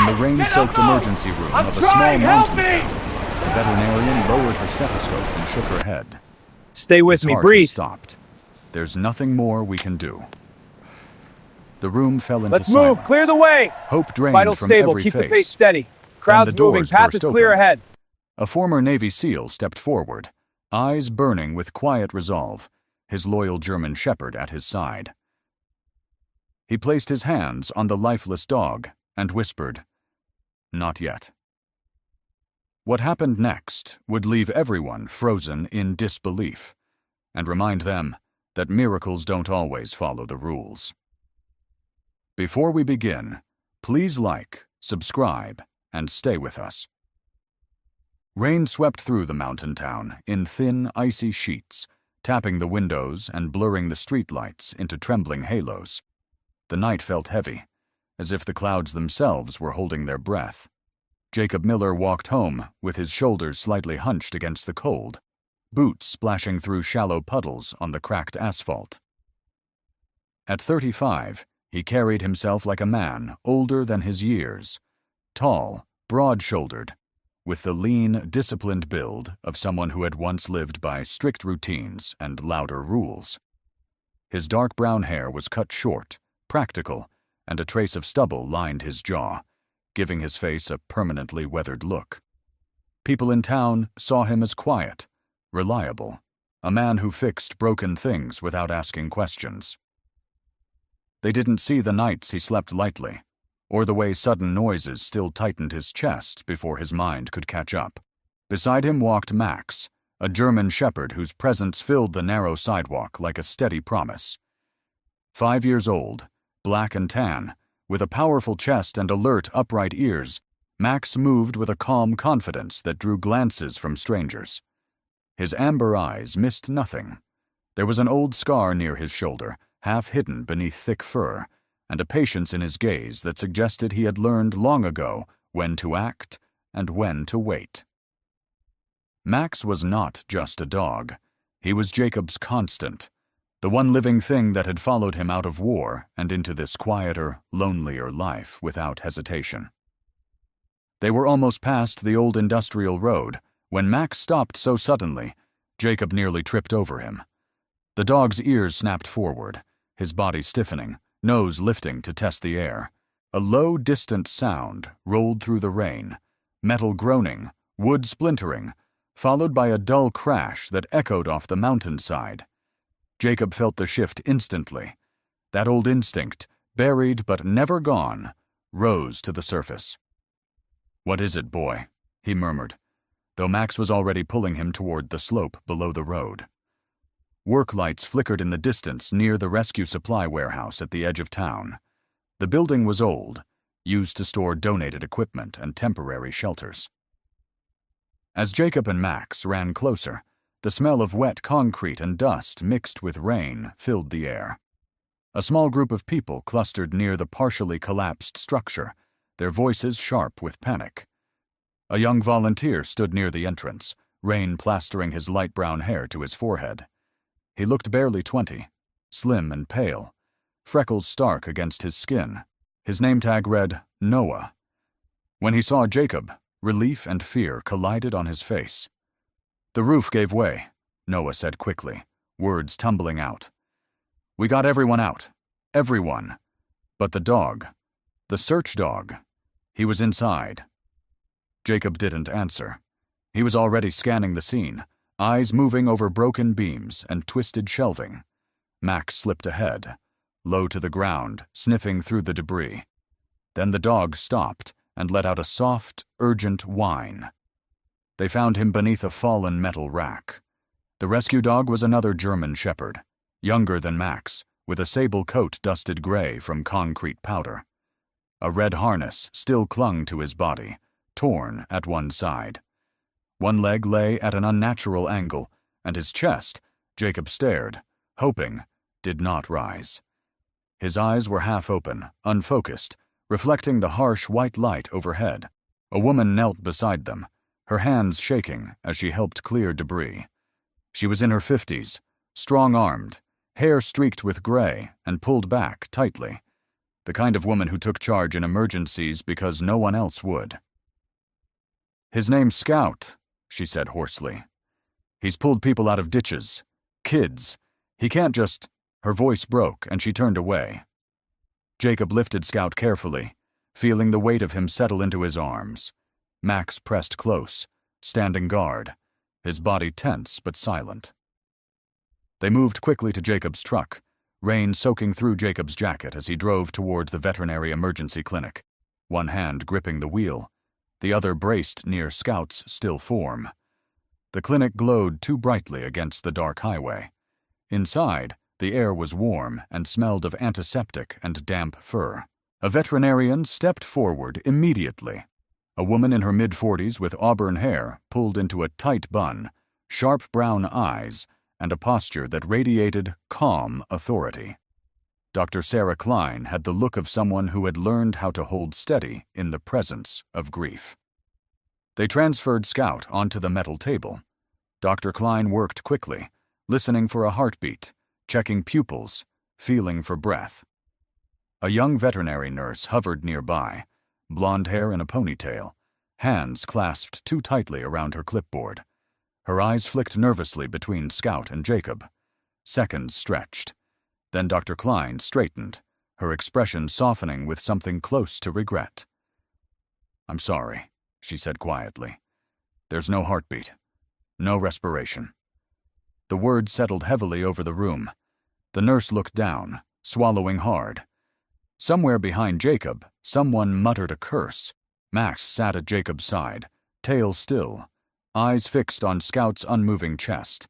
In the rain-soaked emergency room of a small mountain town, the veterinarian lowered her stethoscope and shook her head. Stay with me, breathe. Stopped. There's nothing more we can do. The room fell into Let's silence. move, clear the way. Hope drained Vital from stable, every keep face. the pace steady. Crowd's the moving, doors path is burst clear open. ahead. A former Navy SEAL stepped forward, eyes burning with quiet resolve, his loyal German shepherd at his side. He placed his hands on the lifeless dog and whispered, "Not yet." What happened next would leave everyone frozen in disbelief and remind them that miracles don't always follow the rules. Before we begin, please like, subscribe, and stay with us. Rain swept through the mountain town in thin, icy sheets, tapping the windows and blurring the streetlights into trembling halos. The night felt heavy, as if the clouds themselves were holding their breath. Jacob Miller walked home with his shoulders slightly hunched against the cold, boots splashing through shallow puddles on the cracked asphalt. At 35, he carried himself like a man older than his years, tall, broad-shouldered, with the lean, disciplined build of someone who had once lived by strict routines and louder rules. His dark brown hair was cut short, practical, and a trace of stubble lined his jaw, giving his face a permanently weathered look. People in town saw him as quiet, reliable, a man who fixed broken things without asking questions. They didn't see the nights he slept lightly, or the way sudden noises still tightened his chest before his mind could catch up. Beside him walked Max, a German shepherd whose presence filled the narrow sidewalk like a steady promise. 5 years old, black and tan, with a powerful chest and alert, upright ears, Max moved with a calm confidence that drew glances from strangers. His amber eyes missed nothing. There was an old scar near his shoulder, half hidden beneath thick fur, and a patience in his gaze that suggested he had learned long ago when to act and when to wait. Max was not just a dog. He was Jacob's constant, the one living thing that had followed him out of war and into this quieter, lonelier life without hesitation. They were almost past the old industrial road when Max stopped so suddenly, Jacob nearly tripped over him. The dog's ears snapped forward, his body stiffening, nose lifting to test the air. A low, distant sound rolled through the rain, metal groaning, wood splintering, followed by a dull crash that echoed off the mountainside. Jacob felt the shift instantly. That old instinct, buried but never gone, rose to the surface. "What is it, boy?" he murmured, though Max was already pulling him toward the slope below the road. Work lights flickered in the distance near the rescue supply warehouse at the edge of town. The building was old, used to store donated equipment and temporary shelters. As Jacob and Max ran closer, the smell of wet concrete and dust mixed with rain filled the air. A small group of people clustered near the partially collapsed structure, their voices sharp with panic. A young volunteer stood near the entrance, rain plastering his light brown hair to his forehead. He looked barely 20, slim and pale, freckles stark against his skin. His name tag read Noah. When he saw Jacob, relief and fear collided on his face. "The roof gave way," Noah said quickly, words tumbling out. "We got everyone out. Everyone. But the dog. The search dog. He was inside." Jacob didn't answer. He was already scanning the scene, eyes moving over broken beams and twisted shelving. Max slipped ahead, low to the ground, sniffing through the debris. Then the dog stopped and let out a soft, urgent whine. They found him beneath a fallen metal rack. The rescue dog was another German shepherd, younger than Max, with a sable coat dusted gray from concrete powder. A red harness still clung to his body, torn at one side. One leg lay at an unnatural angle, and his chest, Jacob stared, hoping, did not rise. His eyes were half open, unfocused, reflecting the harsh white light overhead. A woman knelt beside them, her hands shaking as she helped clear debris. She was in her 50s, strong-armed, hair streaked with gray and pulled back tightly. The kind of woman who took charge in emergencies because no one else would. "His name's Scout," she said hoarsely. "He's pulled people out of ditches. Kids. He can't just—" Her voice broke, and she turned away. Jacob lifted Scout carefully, feeling the weight of him settle into his arms. Max pressed close, standing guard, his body tense but silent. They moved quickly to Jacob's truck, rain soaking through Jacob's jacket as he drove toward the veterinary emergency clinic, one hand gripping the wheel, the other braced near Scout's still form. The clinic glowed too brightly against the dark highway. Inside, the air was warm and smelled of antiseptic and damp fur. A veterinarian stepped forward immediately. A woman in her mid-40s with auburn hair pulled into a tight bun, sharp brown eyes, and a posture that radiated calm authority. Dr. Sarah Klein had the look of someone who had learned how to hold steady in the presence of grief. They transferred Scout onto the metal table. Dr. Klein worked quickly, listening for a heartbeat, checking pupils, feeling for breath. A young veterinary nurse hovered nearby, blonde hair in a ponytail, hands clasped too tightly around her clipboard. Her eyes flicked nervously between Scout and Jacob. Seconds stretched. Then Dr. Klein straightened, her expression softening with something close to regret. "I'm sorry," she said quietly. "There's no heartbeat. No respiration." The words settled heavily over the room. The nurse looked down, swallowing hard. Somewhere behind Jacob, someone muttered a curse. Max sat at Jacob's side, tail still, eyes fixed on Scout's unmoving chest.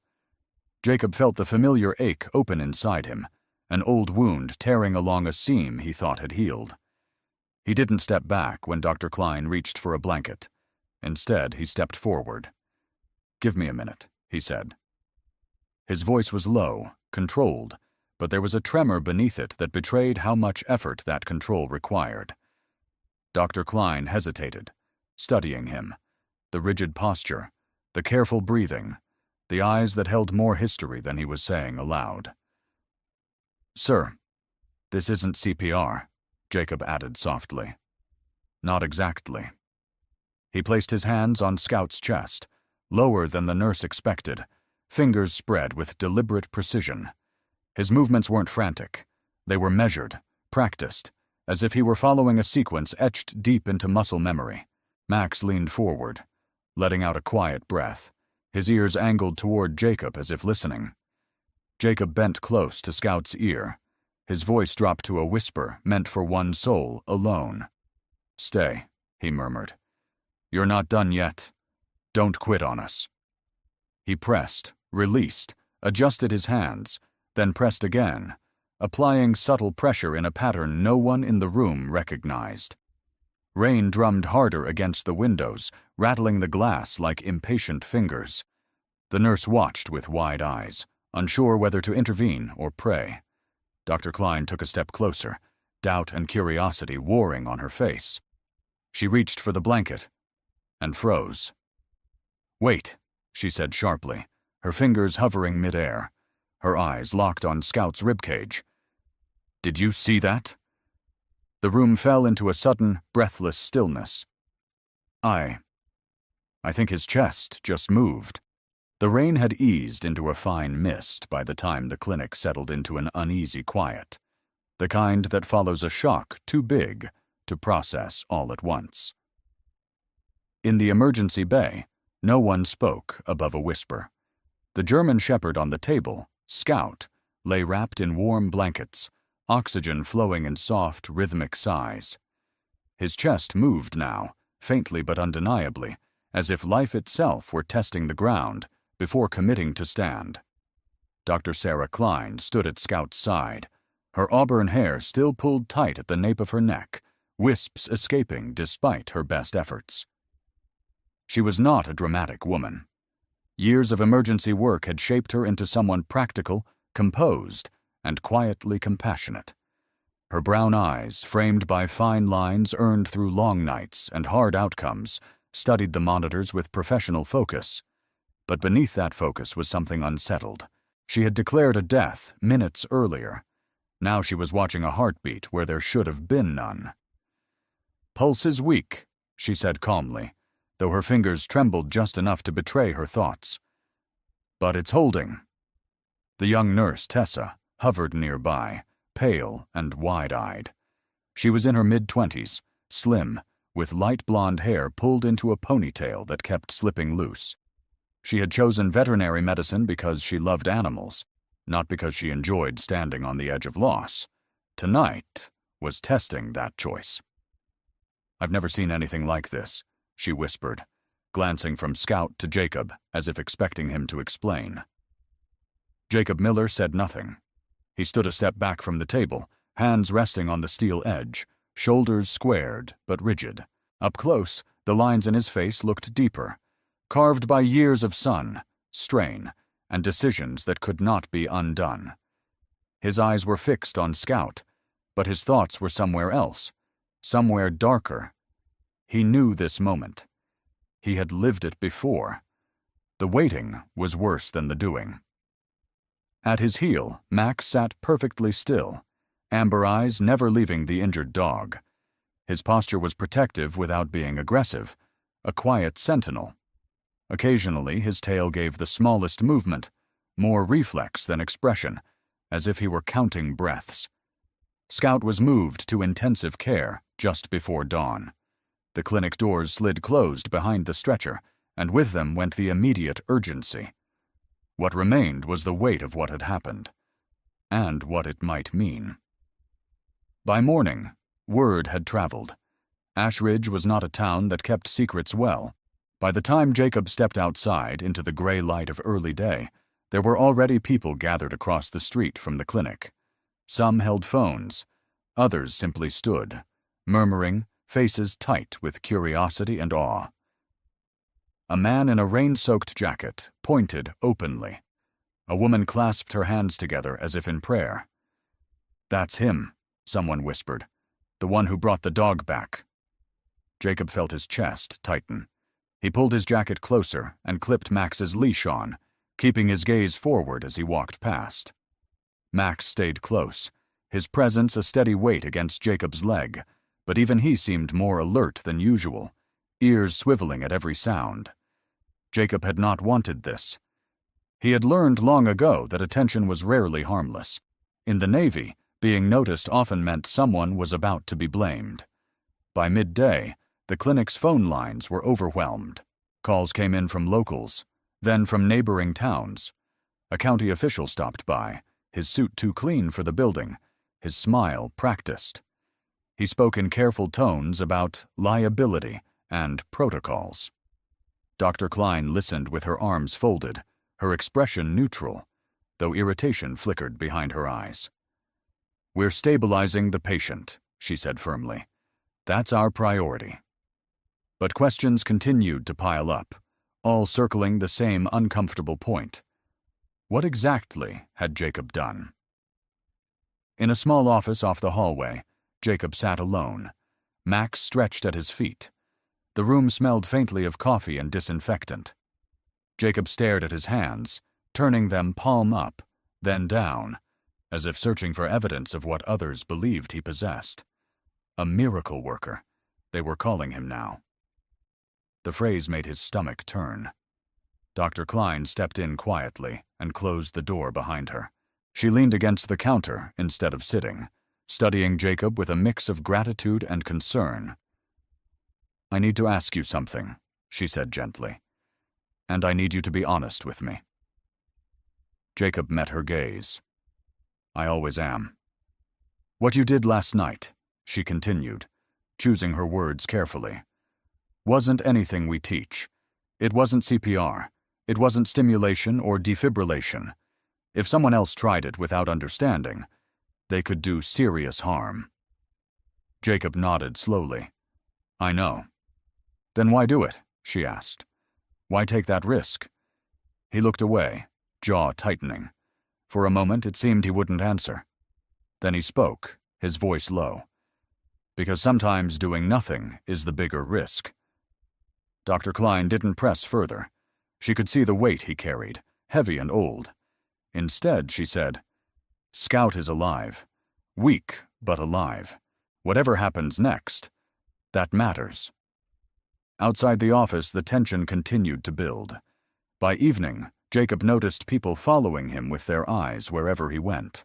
Jacob felt the familiar ache open inside him, an old wound tearing along a seam he thought had healed. He didn't step back when Dr. Klein reached for a blanket. Instead, he stepped forward. "Give me a minute," he said. His voice was low, controlled, but there was a tremor beneath it that betrayed how much effort that control required. Dr. Klein hesitated, studying him, the rigid posture, the careful breathing, the eyes that held more history than he was saying aloud. "Sir, this isn't CPR," Jacob added softly. "Not exactly." He placed his hands on Scout's chest, lower than the nurse expected, fingers spread with deliberate precision. His movements weren't frantic. They were measured, practiced, as if he were following a sequence etched deep into muscle memory. Max leaned forward, letting out a quiet breath, his ears angled toward Jacob as if listening. Jacob bent close to Scout's ear. His voice dropped to a whisper meant for one soul alone. "Stay," he murmured. "You're not done yet. Don't quit on us." He pressed, released, adjusted his hands, then pressed again, applying subtle pressure in a pattern no one in the room recognized. Rain drummed harder against the windows, rattling the glass like impatient fingers. The nurse watched with wide eyes, unsure whether to intervene or pray. Dr. Klein took a step closer, doubt and curiosity warring on her face. She reached for the blanket and froze. "Wait," she said sharply, her fingers hovering midair, her eyes locked on Scout's ribcage. "Did you see that?" The room fell into a sudden, breathless stillness. I think his chest just moved." The rain had eased into a fine mist by the time the clinic settled into an uneasy quiet, the kind that follows a shock too big to process all at once. In the emergency bay, no one spoke above a whisper. The German shepherd on the table, Scout, lay wrapped in warm blankets, oxygen flowing in soft, rhythmic sighs. His chest moved now, faintly but undeniably, as if life itself were testing the ground before committing to stand. Dr. Sarah Klein stood at Scout's side, her auburn hair still pulled tight at the nape of her neck, wisps escaping despite her best efforts. She was not a dramatic woman. Years of emergency work had shaped her into someone practical, composed, and quietly compassionate. Her brown eyes, framed by fine lines earned through long nights and hard outcomes, studied the monitors with professional focus. But beneath that focus was something unsettled. She had declared a death minutes earlier. Now she was watching a heartbeat where there should have been none. "Pulse is weak," she said calmly, though her fingers trembled just enough to betray her thoughts. "But it's holding." The young nurse, Tessa, hovered nearby, pale and wide-eyed. She was in her mid-20s, slim, with light blonde hair pulled into a ponytail that kept slipping loose. She had chosen veterinary medicine because she loved animals, not because she enjoyed standing on the edge of loss. Tonight was testing that choice. "I've never seen anything like this," she whispered, glancing from Scout to Jacob as if expecting him to explain. Jacob Miller said nothing. He stood a step back from the table, hands resting on the steel edge, shoulders squared but rigid. Up close, the lines in his face looked deeper, carved by years of sun, strain, and decisions that could not be undone. His eyes were fixed on Scout, but his thoughts were somewhere else, somewhere darker. He knew this moment. He had lived it before. The waiting was worse than the doing. At his heel, Max sat perfectly still, amber eyes never leaving the injured dog. His posture was protective without being aggressive, a quiet sentinel. Occasionally, his tail gave the smallest movement, more reflex than expression, as if he were counting breaths. Scout was moved to intensive care just before dawn. The clinic doors slid closed behind the stretcher, and with them went the immediate urgency. What remained was the weight of what had happened, and what it might mean. By morning, word had traveled. Ashridge was not a town that kept secrets well. By the time Jacob stepped outside into the gray light of early day, there were already people gathered across the street from the clinic. Some held phones, others simply stood, murmuring, faces tight with curiosity and awe. A man in a rain-soaked jacket pointed openly. A woman clasped her hands together as if in prayer. "That's him," someone whispered, "the one who brought the dog back." Jacob felt his chest tighten. He pulled his jacket closer and clipped Max's leash on, keeping his gaze forward as he walked past. Max stayed close, his presence a steady weight against Jacob's leg, but even he seemed more alert than usual, ears swiveling at every sound. Jacob had not wanted this. He had learned long ago that attention was rarely harmless. In the Navy, being noticed often meant someone was about to be blamed. By midday, the clinic's phone lines were overwhelmed. Calls came in from locals, then from neighboring towns. A county official stopped by, his suit too clean for the building, his smile practiced. He spoke in careful tones about liability and protocols. Dr. Klein listened with her arms folded, her expression neutral, though irritation flickered behind her eyes. "We're stabilizing the patient," she said firmly. "That's our priority." But questions continued to pile up, all circling the same uncomfortable point. What exactly had Jacob done? In a small office off the hallway, Jacob sat alone. Max stretched at his feet. The room smelled faintly of coffee and disinfectant. Jacob stared at his hands, turning them palm up, then down, as if searching for evidence of what others believed he possessed. A miracle worker, they were calling him now. The phrase made his stomach turn. Dr. Klein stepped in quietly and closed the door behind her. She leaned against the counter instead of sitting, studying Jacob with a mix of gratitude and concern. "I need to ask you something," she said gently, "and I need you to be honest with me." Jacob met her gaze. "I always am." "What you did last night," she continued, choosing her words carefully, "wasn't anything we teach. It wasn't CPR. It wasn't stimulation or defibrillation. If someone else tried it without understanding, they could do serious harm." Jacob nodded slowly. "I know." "Then why do it?" she asked. "Why take that risk?" He looked away, jaw tightening. For a moment it seemed he wouldn't answer. Then he spoke, his voice low. "Because sometimes doing nothing is the bigger risk." Dr. Klein didn't press further. She could see the weight he carried, heavy and old. Instead, she said, "Scout is alive. Weak, but alive. Whatever happens next, that matters. Outside the office, the tension continued to build. By evening, Jacob noticed people following him with their eyes wherever he went.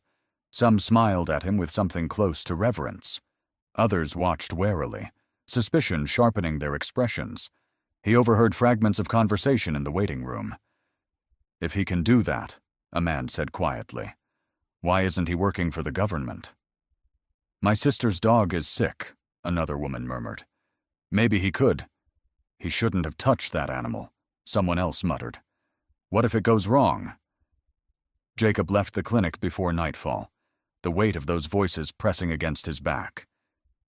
Some smiled at him with something close to reverence. Others watched warily, suspicion sharpening their expressions. He overheard fragments of conversation in the waiting room. "If he can do that," a man said quietly, "why isn't he working for the government?" "My sister's dog is sick," another woman murmured. "Maybe he could." "He shouldn't have touched that animal," someone else muttered. "What if it goes wrong?" Jacob left the clinic before nightfall, the weight of those voices pressing against his back.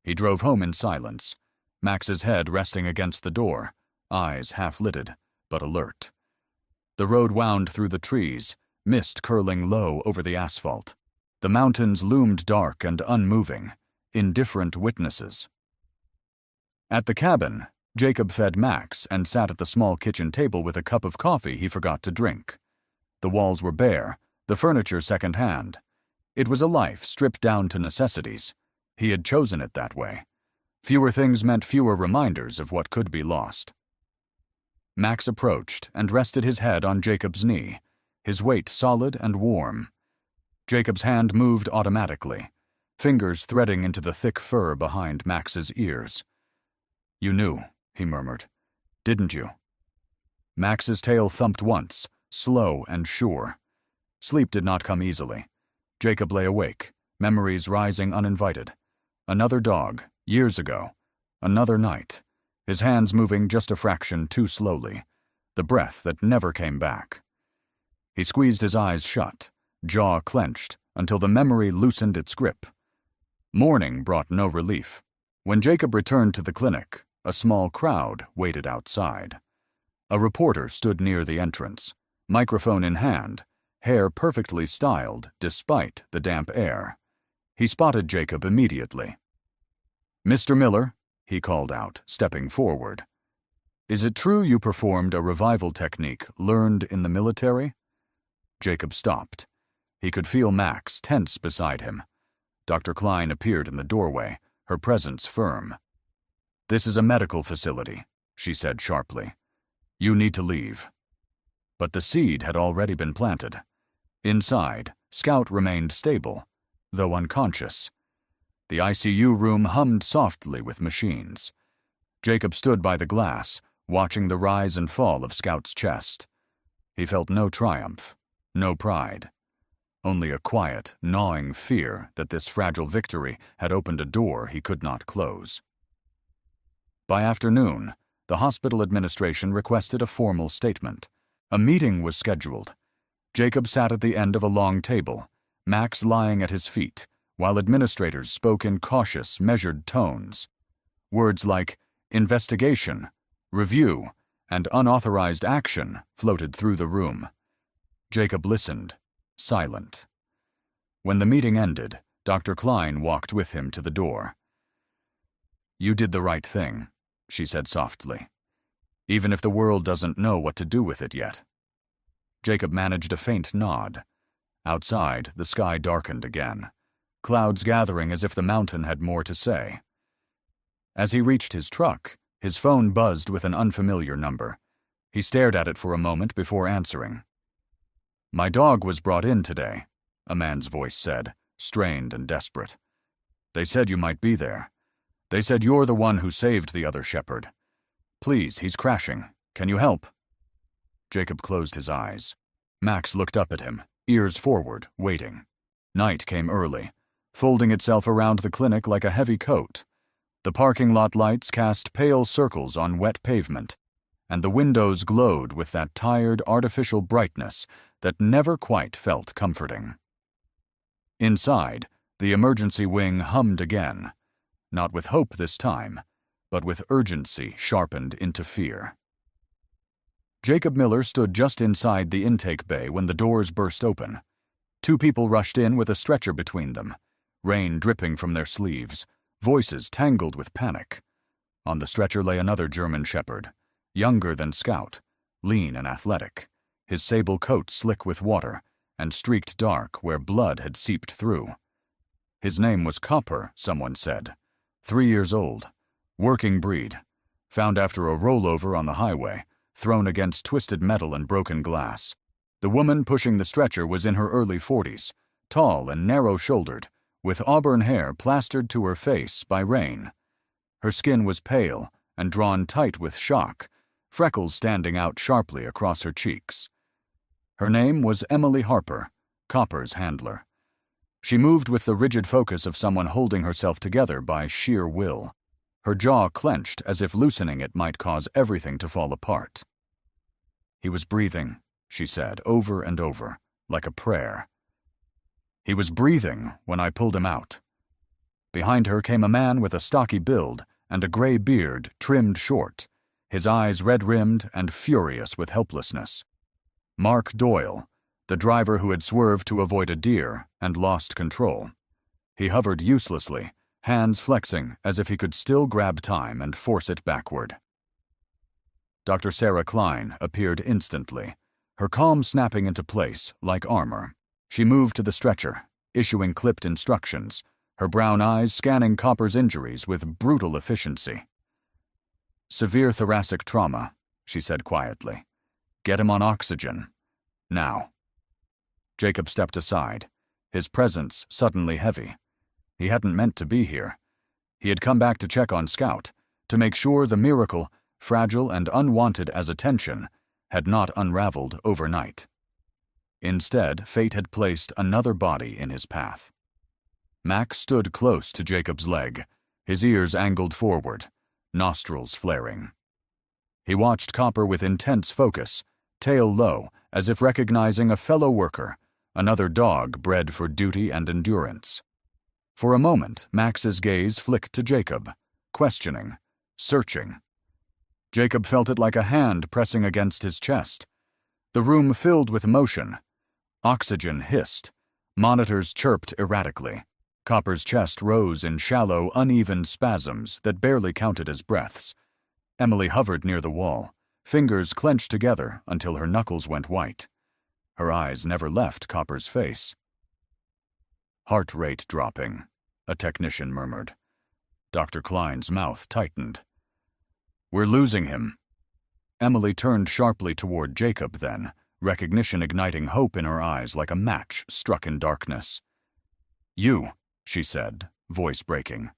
He drove home in silence, Max's head resting against the door, eyes half-lidded, but alert. The road wound through the trees, mist curling low over the asphalt. The mountains loomed dark and unmoving, indifferent witnesses. At the cabin, Jacob fed Max and sat at the small kitchen table with a cup of coffee he forgot to drink. The walls were bare, the furniture second-hand. It was a life stripped down to necessities. He had chosen it that way. Fewer things meant fewer reminders of what could be lost. Max approached and rested his head on Jacob's knee, his weight solid and warm. Jacob's hand moved automatically, fingers threading into the thick fur behind Max's ears. "You knew," he murmured. "Didn't you?" Max's tail thumped once, slow and sure. Sleep did not come easily. Jacob lay awake, memories rising uninvited. Another dog, years ago. Another night. His hands moving just a fraction too slowly. The breath that never came back. He squeezed his eyes shut, jaw clenched, until the memory loosened its grip. Morning brought no relief. When Jacob returned to the clinic, a small crowd waited outside. A reporter stood near the entrance, microphone in hand, hair perfectly styled despite the damp air. He spotted Jacob immediately. "Mr. Miller," he called out, stepping forward. "Is it true you performed a revival technique learned in the military?" Jacob stopped. He could feel Max tense beside him. Dr. Klein appeared in the doorway, her presence firm. "This is a medical facility," she said sharply. "You need to leave." But the seed had already been planted. Inside, Scout remained stable, though unconscious. The ICU room hummed softly with machines. Jacob stood by the glass, watching the rise and fall of Scout's chest. He felt no triumph, no pride. Only a quiet, gnawing fear that this fragile victory had opened a door he could not close. By afternoon, the hospital administration requested a formal statement. A meeting was scheduled. Jacob sat at the end of a long table, Max lying at his feet, while administrators spoke in cautious, measured tones. Words like investigation, review, and unauthorized action floated through the room. Jacob listened, silent. When the meeting ended, Dr. Klein walked with him to the door. "You did the right thing," she said softly, "even if the world doesn't know what to do with it yet." Jacob managed a faint nod. Outside, the sky darkened again, clouds gathering as if the mountain had more to say. As he reached his truck, his phone buzzed with an unfamiliar number. He stared at it for a moment before answering. "My dog was brought in today," a man's voice said, strained and desperate. "They said you might be there. They said you're the one who saved the other shepherd. Please, he's crashing. Can you help?" Jacob closed his eyes. Max looked up at him, ears forward, waiting. Night came early, folding itself around the clinic like a heavy coat. The parking lot lights cast pale circles on wet pavement, and the windows glowed with that tired, artificial brightness that never quite felt comforting. Inside, the emergency wing hummed again, not with hope this time, but with urgency sharpened into fear. Jacob Miller stood just inside the intake bay when the doors burst open. Two people rushed in with a stretcher between them, rain dripping from their sleeves, voices tangled with panic. On the stretcher lay another German shepherd, younger than Scout, lean and athletic, his sable coat slick with water and streaked dark where blood had seeped through. His name was Copper, someone said. 3 years old. Working breed. Found after a rollover on the highway, thrown against twisted metal and broken glass. The woman pushing the stretcher was in her early 40s, tall and narrow-shouldered, with auburn hair plastered to her face by rain. Her skin was pale and drawn tight with shock, freckles standing out sharply across her cheeks. Her name was Emily Harper, Copper's handler. She moved with the rigid focus of someone holding herself together by sheer will. Her jaw clenched as if loosening it might cause everything to fall apart. "He was breathing," she said over and over, like a prayer. "He was breathing when I pulled him out." Behind her came a man with a stocky build and a gray beard trimmed short, his eyes red-rimmed and furious with helplessness. Mark Doyle, the driver who had swerved to avoid a deer and lost control. He hovered uselessly, hands flexing as if he could still grab time and force it backward. Dr. Sarah Klein appeared instantly, her calm snapping into place like armor. She moved to the stretcher, issuing clipped instructions, her brown eyes scanning Copper's injuries with brutal efficiency. "Severe thoracic trauma," she said quietly. "Get him on oxygen. Now." Jacob stepped aside, his presence suddenly heavy. He hadn't meant to be here. He had come back to check on Scout, to make sure the miracle, fragile and unwanted as attention, had not unraveled overnight. Instead, fate had placed another body in his path. Mac stood close to Jacob's leg, his ears angled forward, nostrils flaring. He watched Copper with intense focus, tail low, as if recognizing a fellow worker, another dog bred for duty and endurance. For a moment, Max's gaze flicked to Jacob, questioning, searching. Jacob felt it like a hand pressing against his chest. The room filled with motion. Oxygen hissed. Monitors chirped erratically. Copper's chest rose in shallow, uneven spasms that barely counted as breaths. Emily hovered near the wall, fingers clenched together until her knuckles went white. Her eyes never left Copper's face. "Heart rate dropping," a technician murmured. Dr. Klein's mouth tightened. "We're losing him." Emily turned sharply toward Jacob then, recognition igniting hope in her eyes like a match struck in darkness. "You," she said, voice breaking.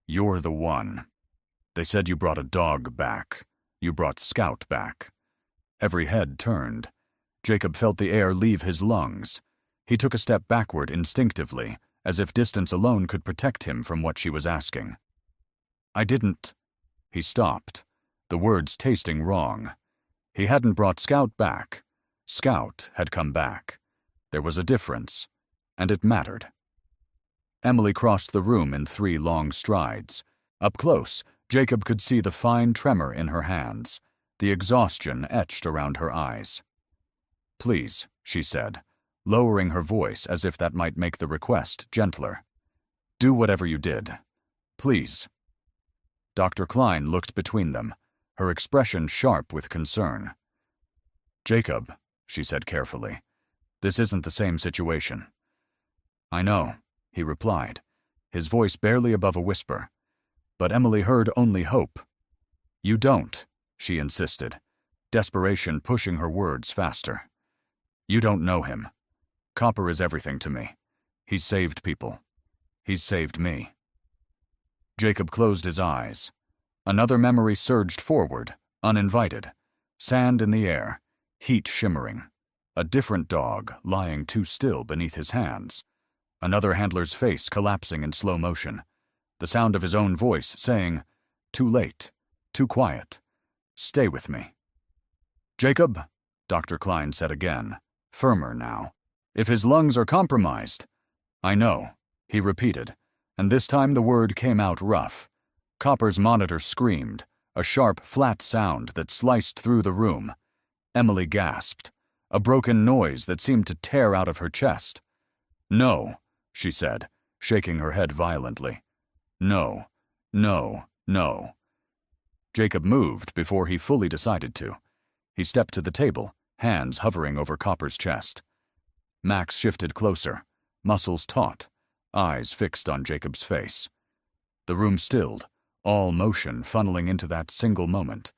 "You're the one. They said you brought a dog back. You brought Scout back." Every head turned. Jacob felt the air leave his lungs. He took a step backward instinctively, as if distance alone could protect him from what she was asking. "I didn't—" He stopped, the words tasting wrong. He hadn't brought Scout back. Scout had come back. There was a difference, and it mattered. Emily crossed the room in 3 long strides. Up close, Jacob could see the fine tremor in her hands, the exhaustion etched around her eyes. "Please," she said, lowering her voice as if that might make the request gentler. "Do whatever you did. Please." Dr. Klein looked between them, her expression sharp with concern. "Jacob," she said carefully, "this isn't the same situation." "I know," he replied, his voice barely above a whisper. But Emily heard only hope. "You don't," she insisted, desperation pushing her words faster. "You don't know him. Copper is everything to me. He's saved people. He's saved me." Jacob closed his eyes. Another memory surged forward, uninvited. Sand in the air, heat shimmering. A different dog lying too still beneath his hands. Another handler's face collapsing in slow motion. The sound of his own voice saying, "Too late, too quiet. Stay with me." "Jacob," Dr. Klein said again, firmer now. "If his lungs are compromised—" "I know," he repeated, and this time the word came out rough. Copper's monitor screamed, a sharp, flat sound that sliced through the room. Emily gasped, a broken noise that seemed to tear out of her chest. "No," she said, shaking her head violently. "No, no, no." Jacob moved before he fully decided to. He stepped to the table, hands hovering over Copper's chest. Max shifted closer, muscles taut, eyes fixed on Jacob's face. The room stilled, all motion funneling into that single moment.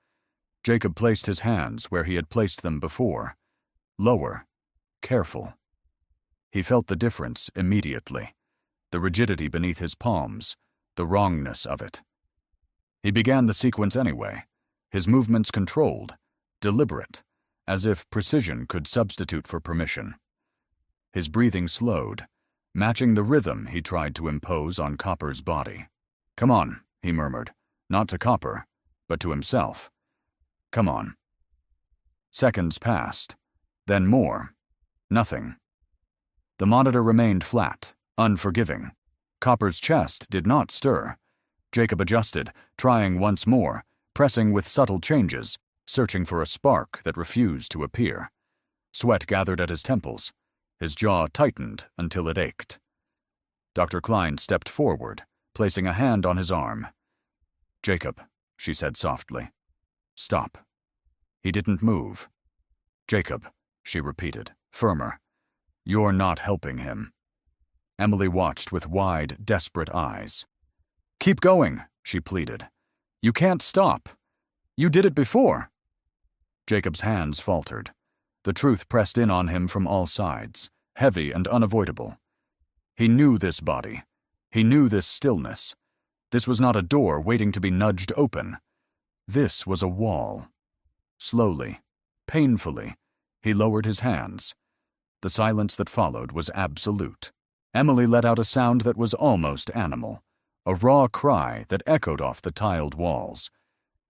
Jacob placed his hands where he had placed them before. Lower, careful. He felt the difference immediately, the rigidity beneath his palms, the wrongness of it. He began the sequence anyway, his movements controlled, deliberate, as if precision could substitute for permission. His breathing slowed, matching the rhythm he tried to impose on Copper's body. "Come on," he murmured, not to Copper, but to himself. "Come on." Seconds passed, then more. Nothing. The monitor remained flat, unforgiving. Copper's chest did not stir. Jacob adjusted, trying once more, pressing with subtle changes, searching for a spark that refused to appear. Sweat gathered at his temples. His jaw tightened until it ached. Dr. Klein stepped forward, placing a hand on his arm. "Jacob," she said softly. "Stop." He didn't move. "Jacob," she repeated, firmer. "You're not helping him." Emily watched with wide, desperate eyes. "Keep going," she pleaded. "You can't stop. You did it before." Jacob's hands faltered. The truth pressed in on him from all sides, heavy and unavoidable. He knew this body. He knew this stillness. This was not a door waiting to be nudged open. This was a wall. Slowly, painfully, he lowered his hands. The silence that followed was absolute. Emily let out a sound that was almost animal, a raw cry that echoed off the tiled walls.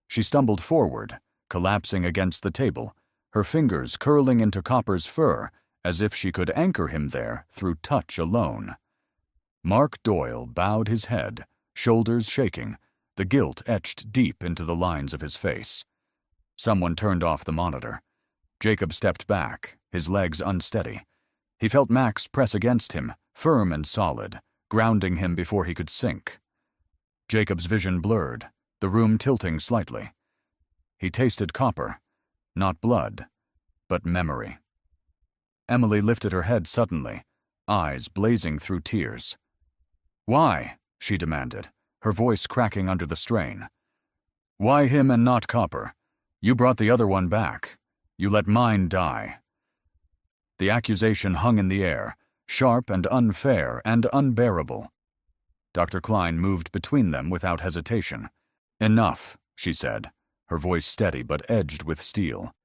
She stumbled forward, collapsing against the table, her fingers curling into Copper's fur as if she could anchor him there through touch alone. Mark Doyle bowed his head, shoulders shaking, the guilt etched deep into the lines of his face. Someone turned off the monitor. Jacob stepped back, his legs unsteady. He felt Max press against him, firm and solid, grounding him before he could sink. Jacob's vision blurred, the room tilting slightly. He tasted copper, not blood, but memory. Emily lifted her head suddenly, eyes blazing through tears. "Why?" she demanded, her voice cracking under the strain. "Why him and not Copper? You brought the other one back. You let mine die." The accusation hung in the air, sharp and unfair and unbearable. Dr. Klein moved between them without hesitation. "Enough," she said, her voice steady but edged with steel.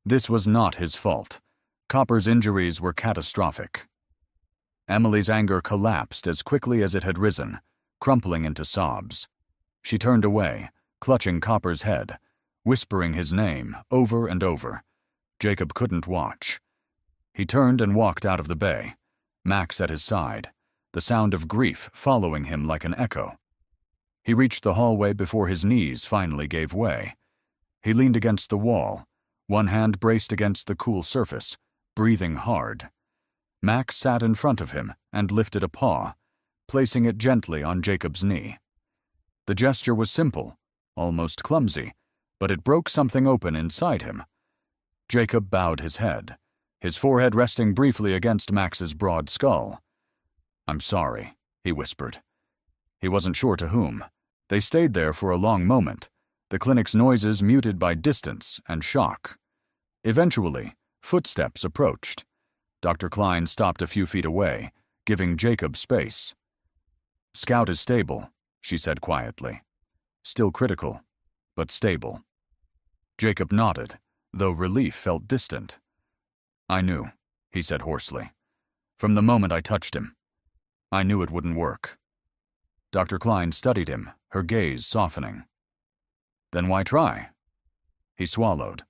This was not his fault. Copper's injuries were catastrophic. Emily's anger collapsed as quickly as it had risen, crumpling into sobs. She turned away, clutching Copper's head, whispering his name over and over. Jacob couldn't watch. He turned and walked out of the bay, Max at his side, the sound of grief following him like an echo. He reached the hallway before his knees finally gave way. He leaned against the wall, one hand braced against the cool surface, breathing hard. Max sat in front of him and lifted a paw, placing it gently on Jacob's knee. The gesture was simple, almost clumsy, but it broke something open inside him. Jacob bowed his head, his forehead resting briefly against Max's broad skull. "I'm sorry," he whispered. He wasn't sure to whom. They stayed there for a long moment, the clinic's noises muted by distance and shock. Eventually, footsteps approached. Dr. Klein stopped a few feet away, giving Jacob space. "Scout is stable," she said quietly. "Still critical, but stable." Jacob nodded, though relief felt distant. "I knew," he said hoarsely. "From the moment I touched him. I knew it wouldn't work." Dr. Klein studied him, her gaze softening. "Then why try?" He swallowed.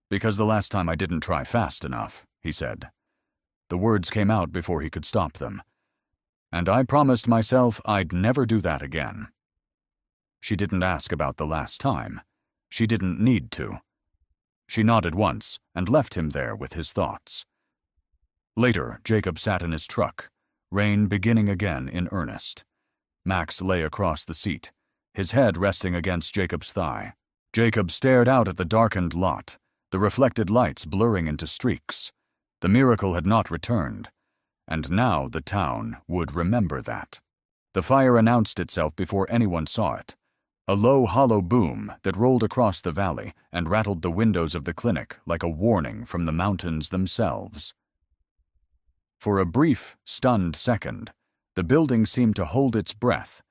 "Because the last time I didn't try fast enough," he said. The words came out before he could stop them. "And I promised myself I'd never do that again." She didn't ask about the last time. She didn't need to. She nodded once and left him there with his thoughts. Later, Jacob sat in his truck, rain beginning again in earnest. Max lay across the seat, his head resting against Jacob's thigh. Jacob stared out at the darkened lot, the reflected lights blurring into streaks. The miracle had not returned. and now the town would remember that. The fire announced itself before anyone saw it. A low, hollow boom that rolled across the valley and rattled the windows of the clinic like a warning from the mountains themselves. For a brief, stunned second, the building seemed to hold its breath.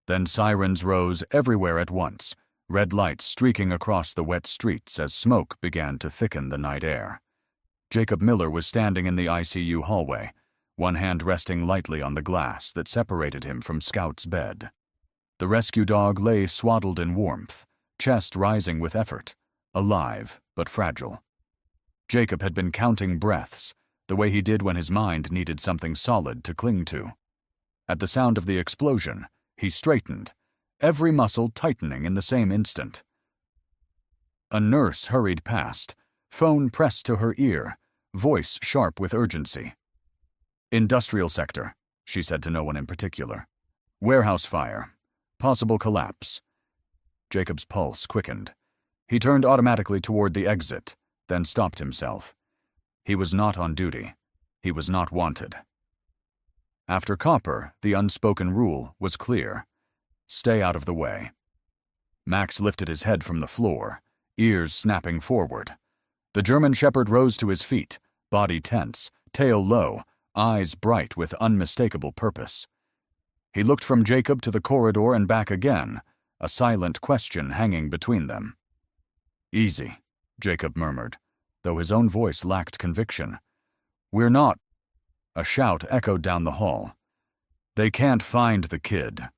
Then sirens rose everywhere at once, red lights streaking across the wet streets as smoke began to thicken the night air. Jacob Miller was standing in the ICU hallway, one hand resting lightly on the glass that separated him from Scout's bed. The rescue dog lay swaddled in warmth, chest rising with effort, alive but fragile. Jacob had been counting breaths, the way he did when his mind needed something solid to cling to. At the sound of the explosion, he straightened, every muscle tightening in the same instant. A nurse hurried past, phone pressed to her ear, voice sharp with urgency. "Industrial sector," she said to no one in particular. "Warehouse fire. Possible collapse." Jacob's pulse quickened. He turned automatically toward the exit, then stopped himself. He was not on duty. He was not wanted. After Copper, the unspoken rule was clear. Stay out of the way. Max lifted his head from the floor, ears snapping forward. The German Shepherd rose to his feet, body tense, tail low, eyes bright with unmistakable purpose. He looked from Jacob to the corridor and back again, a silent question hanging between them. "Easy," Jacob murmured, though his own voice lacked conviction. "We're not—" A shout echoed down the hall. "They can't find the kid."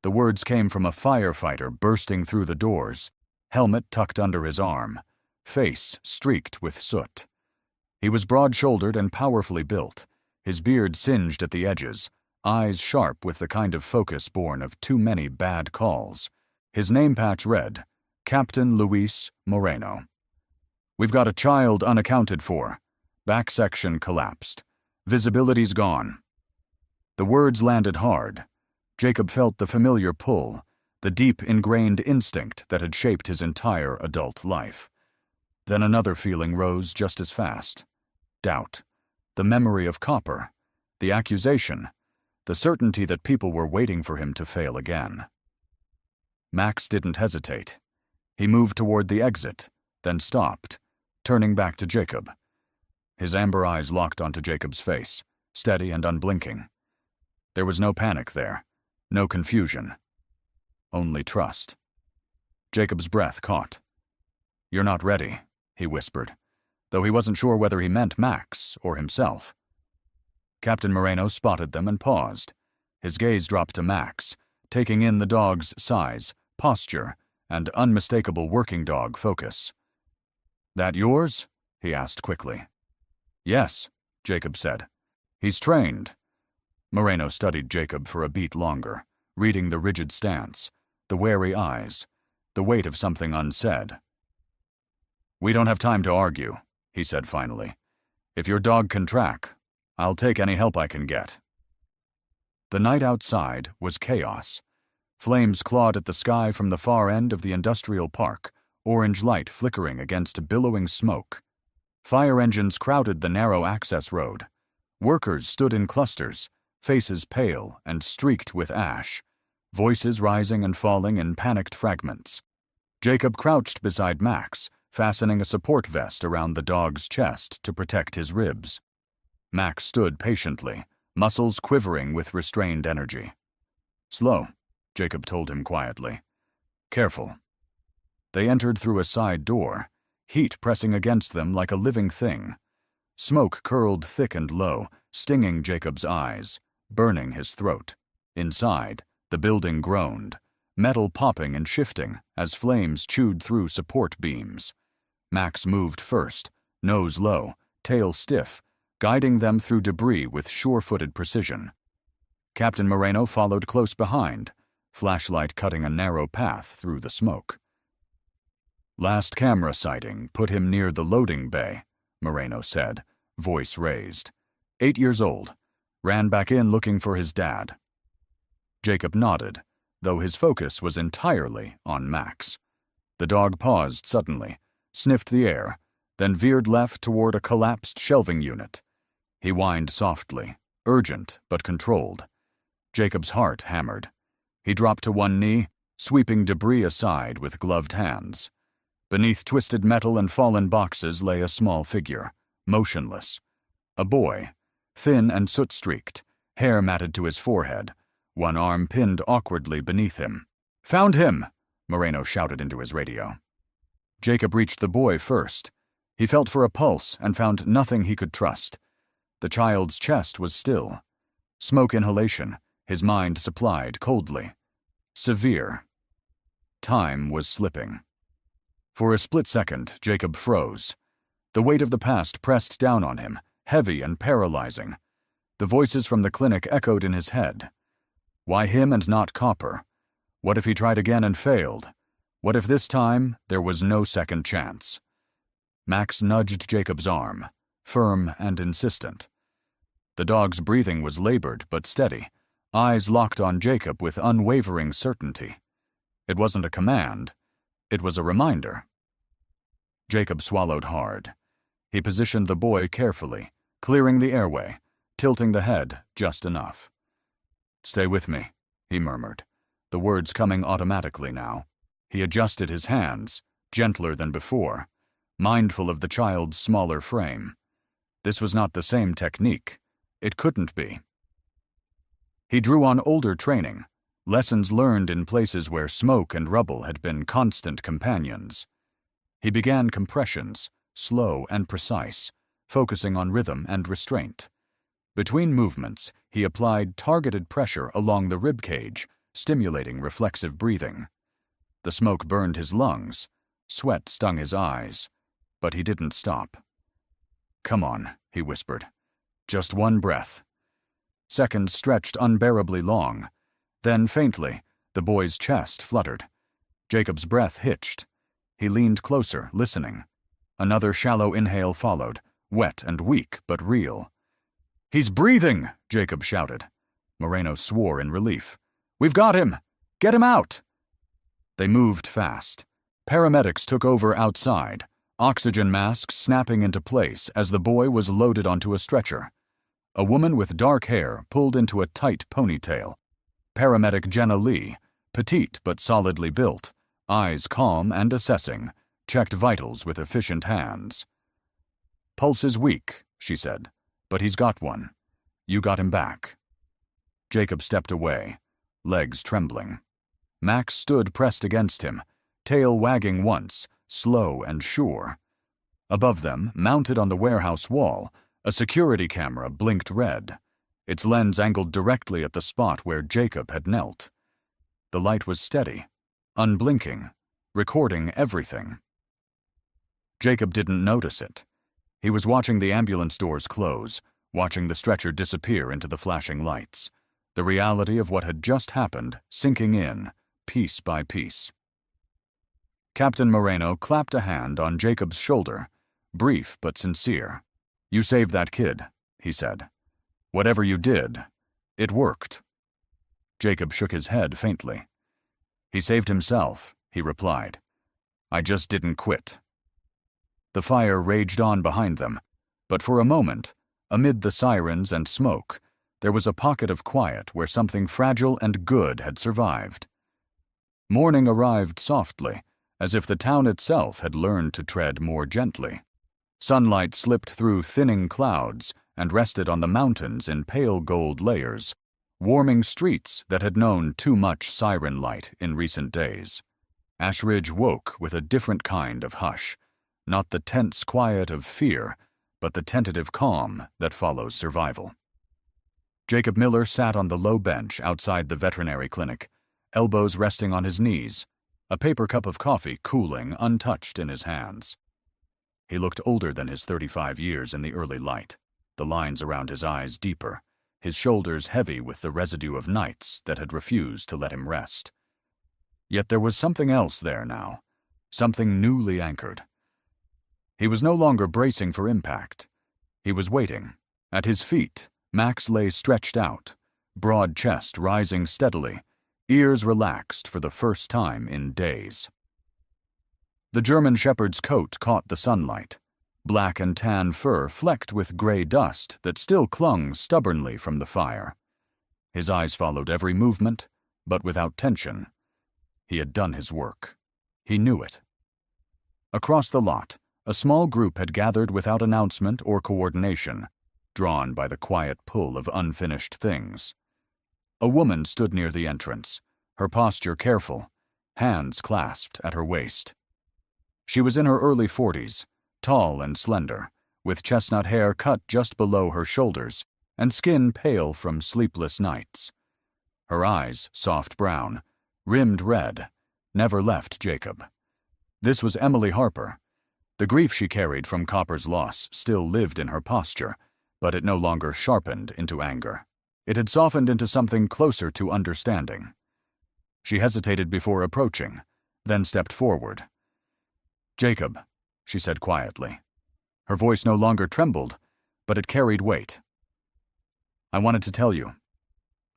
The words came from a firefighter bursting through the doors, helmet tucked under his arm, face streaked with soot. He was broad-shouldered and powerfully built, his beard singed at the edges, eyes sharp with the kind of focus born of too many bad calls. His name patch read, Captain Luis Moreno. "We've got a child unaccounted for. Back section collapsed. Visibility's gone." The words landed hard. Jacob felt the familiar pull, the deep ingrained instinct that had shaped his entire adult life. Then another feeling rose just as fast. Doubt. The memory of Copper. The accusation. The certainty that people were waiting for him to fail again. Max didn't hesitate. He moved toward the exit, then stopped, turning back to Jacob. His amber eyes locked onto Jacob's face, steady and unblinking. There was no panic there, no confusion, only trust. Jacob's breath caught. "You're not ready," he whispered, though he wasn't sure whether he meant Max or himself. Captain Moreno spotted them and paused. His gaze dropped to Max, taking in the dog's size, posture, and unmistakable working dog focus. "That yours?" he asked quickly. "Yes," Jacob said. "He's trained." Moreno studied Jacob for a beat longer, reading the rigid stance, the wary eyes, the weight of something unsaid. "We don't have time to argue," he said finally. "If your dog can track, I'll take any help I can get." The night outside was chaos. Flames clawed at the sky from the far end of the industrial park, orange light flickering against billowing smoke. Fire engines crowded the narrow access road. Workers stood in clusters, faces pale and streaked with ash, voices rising and falling in panicked fragments. Jacob crouched beside Max, fastening a support vest around the dog's chest to protect his ribs. Max stood patiently, muscles quivering with restrained energy. "Slow," Jacob told him quietly. "Careful." They entered through a side door, heat pressing against them like a living thing. Smoke curled thick and low, stinging Jacob's eyes, burning his throat. Inside, the building groaned, metal popping and shifting as flames chewed through support beams. Max moved first, nose low, tail stiff, guiding them through debris with sure-footed precision. Captain Moreno followed close behind, flashlight cutting a narrow path through the smoke. "Last camera sighting put him near the loading bay," Moreno said, voice raised. 8 years old. Ran back in looking for his dad. Jacob nodded, though his focus was entirely on Max. The dog paused suddenly, sniffed the air, then veered left toward a collapsed shelving unit. He whined softly, urgent but controlled. Jacob's heart hammered. He dropped to one knee, sweeping debris aside with gloved hands. Beneath twisted metal and fallen boxes lay a small figure, motionless. A boy, thin and soot-streaked, hair matted to his forehead, one arm pinned awkwardly beneath him. "Found him!" Moreno shouted into his radio. Jacob reached the boy first. He felt for a pulse and found nothing he could trust. The child's chest was still. Smoke inhalation, his mind supplied coldly. Severe. Time was slipping. For a split second, Jacob froze. The weight of the past pressed down on him, heavy and paralyzing. The voices from the clinic echoed in his head. Why him and not Copper? What if he tried again and failed? What if this time there was no second chance? Max nudged Jacob's arm, firm and insistent. The dog's breathing was labored but steady, eyes locked on Jacob with unwavering certainty. It wasn't a command. It was a reminder. Jacob swallowed hard. He positioned the boy carefully, clearing the airway, tilting the head just enough. "Stay with me," he murmured, the words coming automatically now. He adjusted his hands, gentler than before, mindful of the child's smaller frame. This was not the same technique. It couldn't be. He drew on older training, lessons learned in places where smoke and rubble had been constant companions. He began compressions, slow and precise, focusing on rhythm and restraint. Between movements, he applied targeted pressure along the rib cage, stimulating reflexive breathing. The smoke burned his lungs, sweat stung his eyes, but he didn't stop. "Come on," he whispered. "Just one breath." Seconds stretched unbearably long. Then, faintly, the boy's chest fluttered. Jacob's breath hitched. He leaned closer, listening. Another shallow inhale followed, wet and weak but real. "He's breathing!" Jacob shouted. Moreno swore in relief. "We've got him! Get him out!" They moved fast. Paramedics took over outside, oxygen masks snapping into place as the boy was loaded onto a stretcher. A woman with dark hair pulled into a tight ponytail. Paramedic Jenna Lee, petite but solidly built, eyes calm and assessing, checked vitals with efficient hands. "Pulse is weak," she said, "but he's got one. You got him back." Jacob stepped away, legs trembling. Max stood pressed against him, tail wagging once, slow and sure. Above them, mounted on the warehouse wall, a security camera blinked red, its lens angled directly at the spot where Jacob had knelt. The light was steady, unblinking, recording everything. Jacob didn't notice it. He was watching the ambulance doors close, watching the stretcher disappear into the flashing lights, the reality of what had just happened sinking in, piece by piece. Captain Moreno clapped a hand on Jacob's shoulder, brief but sincere. "You saved that kid," he said. "Whatever you did, it worked." Jacob shook his head faintly. "He saved himself," he replied. "I just didn't quit." The fire raged on behind them, but for a moment, amid the sirens and smoke, there was a pocket of quiet where something fragile and good had survived. Morning arrived softly, as if the town itself had learned to tread more gently. Sunlight slipped through thinning clouds and rested on the mountains in pale gold layers, warming streets that had known too much siren light in recent days. Ashridge woke with a different kind of hush, not the tense quiet of fear, but the tentative calm that follows survival. Jacob Miller sat on the low bench outside the veterinary clinic, elbows resting on his knees, a paper cup of coffee cooling untouched in his hands. He looked older than his 35 years in the early light, the lines around his eyes deeper, his shoulders heavy with the residue of nights that had refused to let him rest. Yet there was something else there now, something newly anchored. He was no longer bracing for impact. He was waiting. At his feet, Max lay stretched out, broad chest rising steadily, ears relaxed for the first time in days. The German shepherd's coat caught the sunlight, black and tan fur flecked with gray dust that still clung stubbornly from the fire. His eyes followed every movement, but without tension. He had done his work. He knew it. Across the lot, a small group had gathered without announcement or coordination, drawn by the quiet pull of unfinished things. A woman stood near the entrance, her posture careful, hands clasped at her waist. She was in her early 40s, tall and slender, with chestnut hair cut just below her shoulders and skin pale from sleepless nights. Her eyes, soft brown, rimmed red, never left Jacob. This was Emily Harper. The grief she carried from Copper's loss still lived in her posture, but it no longer sharpened into anger. It had softened into something closer to understanding. She hesitated before approaching, then stepped forward. "Jacob," she said quietly. Her voice no longer trembled, but it carried weight. "I wanted to tell you.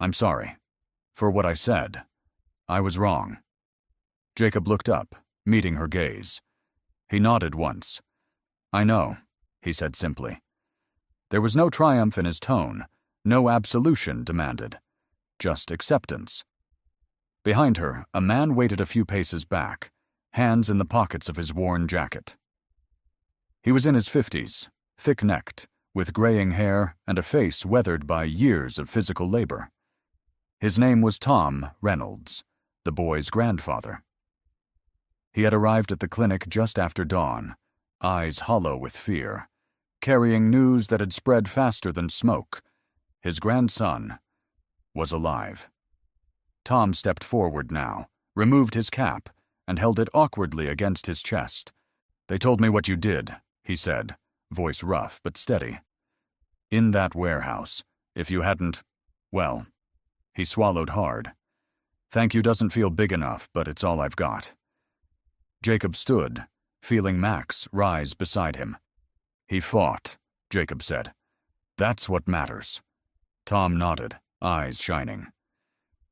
I'm sorry. For what I said. I was wrong." Jacob looked up, meeting her gaze. He nodded once. "I know," he said simply. There was no triumph in his tone, no absolution demanded, just acceptance. Behind her, a man waited a few paces back, hands in the pockets of his worn jacket. He was in his 50s, thick-necked, with graying hair and a face weathered by years of physical labor. His name was Tom Reynolds, the boy's grandfather. He had arrived at the clinic just after dawn, eyes hollow with fear, carrying news that had spread faster than smoke. His grandson was alive. Tom stepped forward now, removed his cap, and held it awkwardly against his chest. "They told me what you did," he said, voice rough but steady. "In that warehouse, if you hadn't, well," he swallowed hard. "Thank you doesn't feel big enough, but it's all I've got." Jacob stood, feeling Max rise beside him. "He fought," Jacob said. "That's what matters." Tom nodded, eyes shining.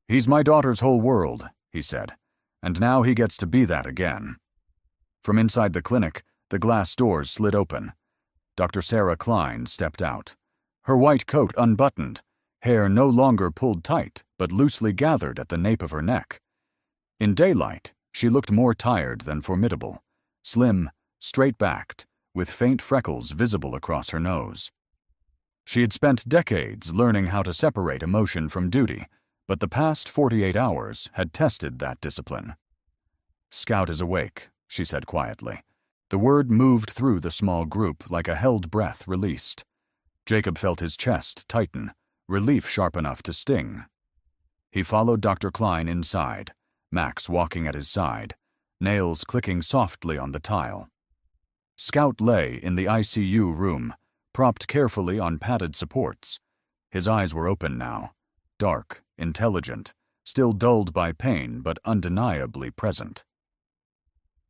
"He's my daughter's whole world," he said, "and now he gets to be that again." From inside the clinic, the glass doors slid open. Dr. Sarah Klein stepped out, her white coat unbuttoned, hair no longer pulled tight but loosely gathered at the nape of her neck. In daylight, she looked more tired than formidable, slim, straight-backed, with faint freckles visible across her nose. She had spent decades learning how to separate emotion from duty, but the past 48 hours had tested that discipline. "Scout is awake," she said quietly. The word moved through the small group like a held breath released. Jacob felt his chest tighten, relief sharp enough to sting. He followed Dr. Klein inside, Max walking at his side, nails clicking softly on the tile. Scout lay in the ICU room, propped carefully on padded supports. His eyes were open now, dark, intelligent, still dulled by pain but undeniably present.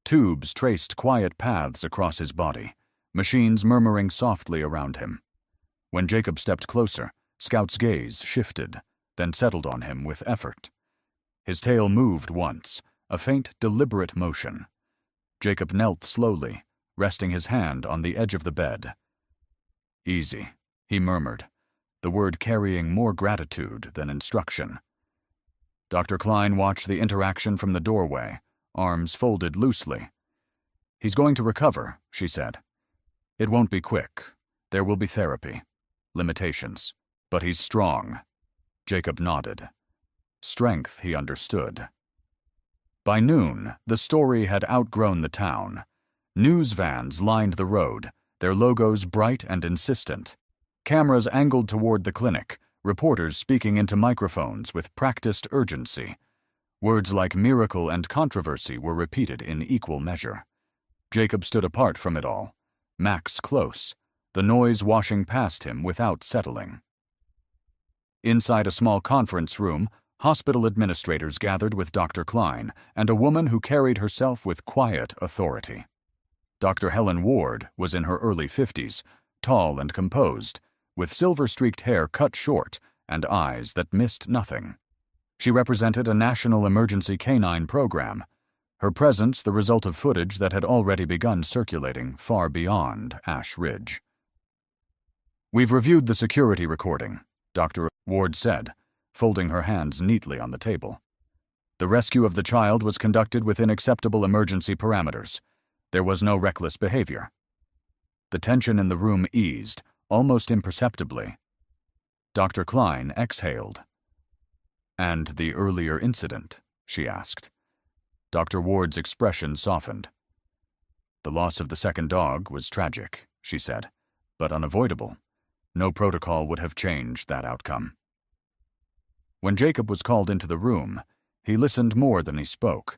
Tubes traced quiet paths across his body, machines murmuring softly around him. When Jacob stepped closer, Scout's gaze shifted, then settled on him with effort. His tail moved once, a faint, deliberate motion. Jacob knelt slowly, resting his hand on the edge of the bed. "Easy," he murmured, the word carrying more gratitude than instruction. Dr. Klein watched the interaction from the doorway, arms folded loosely. "He's going to recover," she said. "It won't be quick. There will be therapy. Limitations. But he's strong." Jacob nodded. Strength, he understood. By noon, the story had outgrown the town. News vans lined the road, their logos bright and insistent. Cameras angled toward the clinic, reporters speaking into microphones with practiced urgency. Words like miracle and controversy were repeated in equal measure. Jacob stood apart from it all, Max close, the noise washing past him without settling. Inside a small conference room, hospital administrators gathered with Dr. Klein and a woman who carried herself with quiet authority. Dr. Helen Ward was in her early 50s, tall and composed, with silver-streaked hair cut short and eyes that missed nothing. She represented a national emergency canine program. her presence the result of footage that had already begun circulating far beyond Ash Ridge. "We've reviewed the security recording," Dr. Ward said, folding her hands neatly on the table. "The rescue of the child was conducted within acceptable emergency parameters. There was no reckless behavior." The tension in the room eased, almost imperceptibly. Dr. Klein exhaled. "And the earlier incident?" she asked. Dr. Ward's expression softened. "The loss of the second dog was tragic," she said, "but unavoidable. No protocol would have changed that outcome." When Jacob was called into the room, he listened more than he spoke.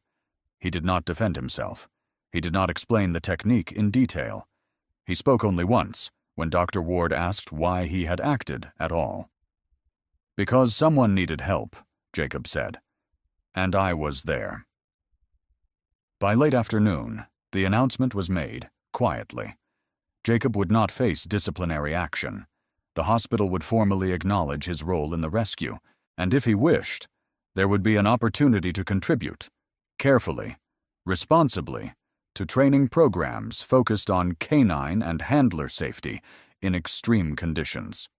He did not defend himself. He did not explain the technique in detail. He spoke only once, when Dr. Ward asked why he had acted at all. "Because someone needed help," Jacob said, "and I was there." By late afternoon, the announcement was made, quietly. Jacob would not face disciplinary action. The hospital would formally acknowledge his role in the rescue, and if he wished, there would be an opportunity to contribute, carefully, responsibly, to training programs focused on canine and handler safety in extreme conditions.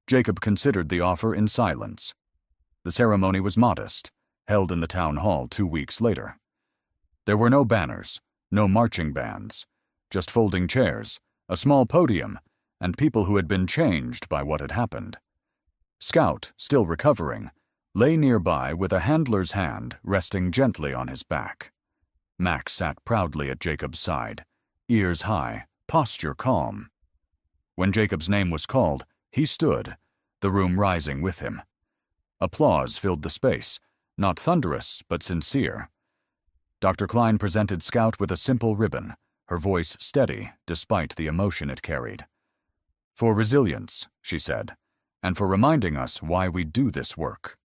Jacob considered the offer in silence. The ceremony was modest, held in the town hall 2 weeks later. There were no banners, no marching bands, just folding chairs, a small podium, and people who had been changed by what had happened. Scout, still recovering, lay nearby with a handler's hand resting gently on his back. Max sat proudly at Jacob's side, ears high, posture calm. When Jacob's name was called, he stood, the room rising with him. Applause filled the space, not thunderous but sincere. Dr. Klein presented Scout with a simple ribbon, her voice steady despite the emotion it carried. "For resilience," she said, "and for reminding us why we do this work."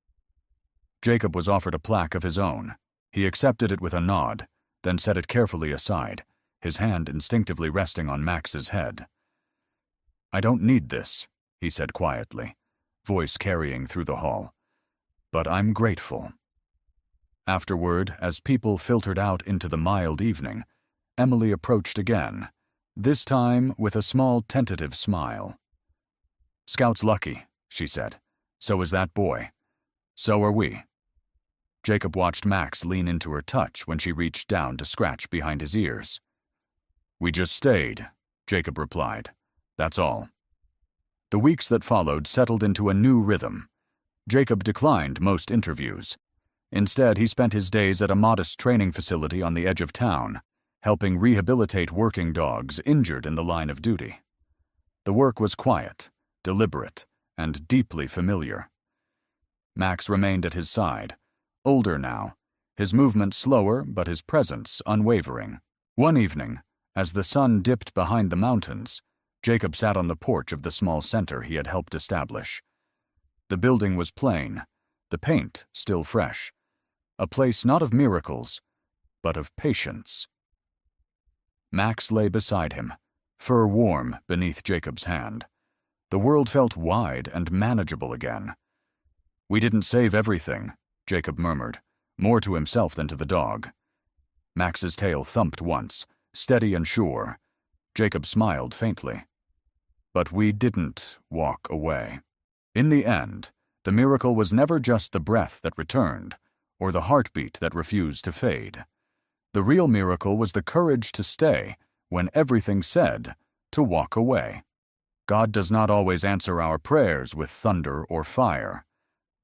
Jacob was offered a plaque of his own. He accepted it with a nod, then set it carefully aside, his hand instinctively resting on Max's head. "I don't need this," he said quietly, voice carrying through the hall. "But I'm grateful." Afterward, as people filtered out into the mild evening, Emily approached again, this time with a small tentative smile. "Scout's lucky," she said. "So is that boy. So are we." Jacob watched Max lean into her touch when she reached down to scratch behind his ears. "We just stayed," Jacob replied. "That's all." The weeks that followed settled into a new rhythm. Jacob declined most interviews. Instead, he spent his days at a modest training facility on the edge of town, helping rehabilitate working dogs injured in the line of duty. The work was quiet, deliberate, and deeply familiar. Max remained at his side, older now, his movement slower but his presence unwavering. One evening, as the sun dipped behind the mountains, Jacob sat on the porch of the small center he had helped establish. The building was plain, the paint still fresh, a place not of miracles, but of patience. Max lay beside him, fur warm beneath Jacob's hand. The world felt wide and manageable again. "We didn't save everything," Jacob murmured, more to himself than to the dog. Max's tail thumped once, steady and sure. Jacob smiled faintly. "But we didn't walk away." In the end, the miracle was never just the breath that returned, or the heartbeat that refused to fade. The real miracle was the courage to stay when everything said to walk away. God does not always answer our prayers with thunder or fire.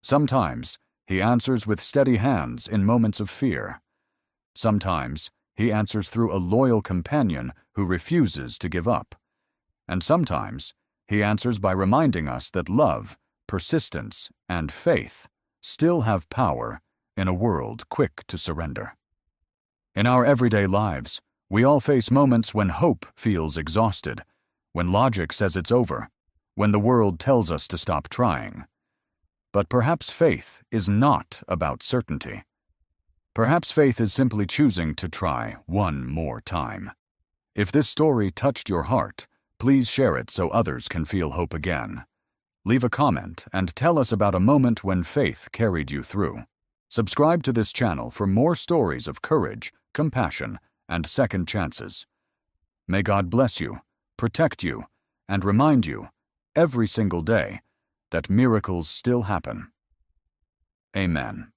Sometimes He answers with steady hands in moments of fear. Sometimes He answers through a loyal companion who refuses to give up. And sometimes He answers by reminding us that love, persistence, and faith still have power in a world quick to surrender. In our everyday lives, we all face moments when hope feels exhausted, when logic says it's over, when the world tells us to stop trying. But perhaps faith is not about certainty. Perhaps faith is simply choosing to try one more time. If this story touched your heart, please share it so others can feel hope again. Leave a comment and tell us about a moment when faith carried you through. Subscribe to this channel for more stories of courage, compassion, and second chances. May God bless you, protect you, and remind you, every single day, that miracles still happen. Amen.